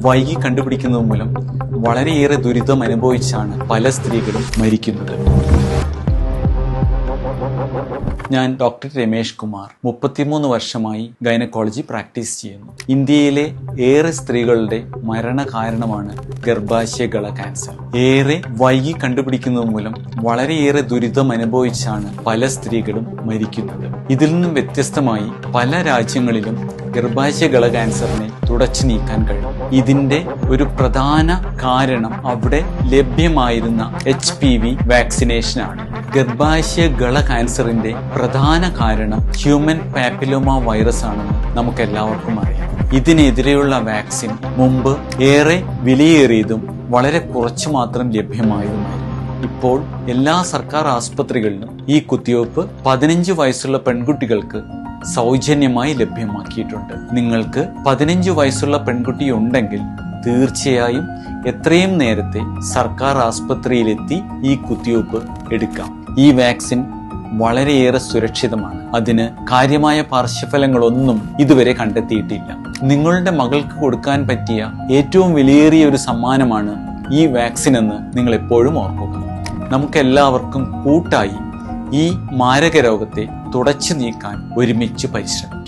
വൈകി കണ്ടുപിടിക്കുന്നത് മൂലം വളരെയേറെ ദുരിതം അനുഭവിച്ചാണ് പല സ്ത്രീകളും മരിക്കുന്നത്. ഞാൻ ഡോക്ടർ രമേഷ് കുമാർ, 33 വർഷമായി ഗൈനക്കോളജി പ്രാക്ടീസ് ചെയ്യുന്നു. ഇന്ത്യയിലെ ഏറെ സ്ത്രീകളുടെ മരണ കാരണമാണ് ഗർഭാശയഗള ക്യാൻസർ. ഏറെ വൈകി കണ്ടുപിടിക്കുന്നത് മൂലം വളരെയേറെ ദുരിതം അനുഭവിച്ചാണ് പല സ്ത്രീകളും മരിക്കുന്നത്. ഇതിൽ നിന്നും വ്യത്യസ്തമായി പല രാജ്യങ്ങളിലും ഗർഭാശയഗള ക്യാൻസറിനെ തുടച്ചു നീക്കാൻ കഴിയും. ഇതിന്റെ ഒരു പ്രധാന കാരണം അവിടെ ലഭ്യമായിരുന്ന HPV വാക്സിനേഷനാണ്. ഗർഭാശയഗള ക്യാൻസറിന്റെ പ്രധാന കാരണം ഹ്യൂമൻ പാപ്പിലോമ വൈറസ് ആണെന്ന് നമുക്ക് എല്ലാവർക്കും അറിയാം. ഇതിനെതിരെയുള്ള വാക്സിൻ മുമ്പ് ഏറെ വിലയേറിയതും വളരെ കുറച്ചു മാത്രം ലഭ്യമായതുമായിരുന്നു. ഇപ്പോൾ എല്ലാ സർക്കാർ ആസ്പത്രികളിലും ഈ കുത്തിവയ്പ് 15 വയസ്സുള്ള പെൺകുട്ടികൾക്ക് സൗജന്യമായി ലഭ്യമാക്കിയിട്ടുണ്ട്. നിങ്ങൾക്ക് 15 വയസ്സുള്ള പെൺകുട്ടി ഉണ്ടെങ്കിൽ തീർച്ചയായും എത്രയും നേരത്തെ സർക്കാർ ആസ്പത്രിയിലെത്തി ഈ കുത്തിവയ്പ് എടുക്കാം. ഈ വാക്സിൻ വളരെയേറെ സുരക്ഷിതമാണ്. അതിന് കാര്യമായ പാർശ്വഫലങ്ങളൊന്നും ഇതുവരെ കണ്ടെത്തിയിട്ടില്ല. നിങ്ങളുടെ മകൾക്ക് കൊടുക്കാൻ പറ്റിയ ഏറ്റവും വിലയേറിയ ഒരു സമ്മാനമാണ് ഈ വാക്സിൻ എന്ന് നിങ്ങൾ എപ്പോഴും ഓർക്കുക. നമുക്കെല്ലാവർക്കും കൂട്ടായി ഈ മാരക രോഗത്തെ തുടച്ചു നീക്കാൻ ഒരുമിച്ച് പരിശ്രമിക്കാം.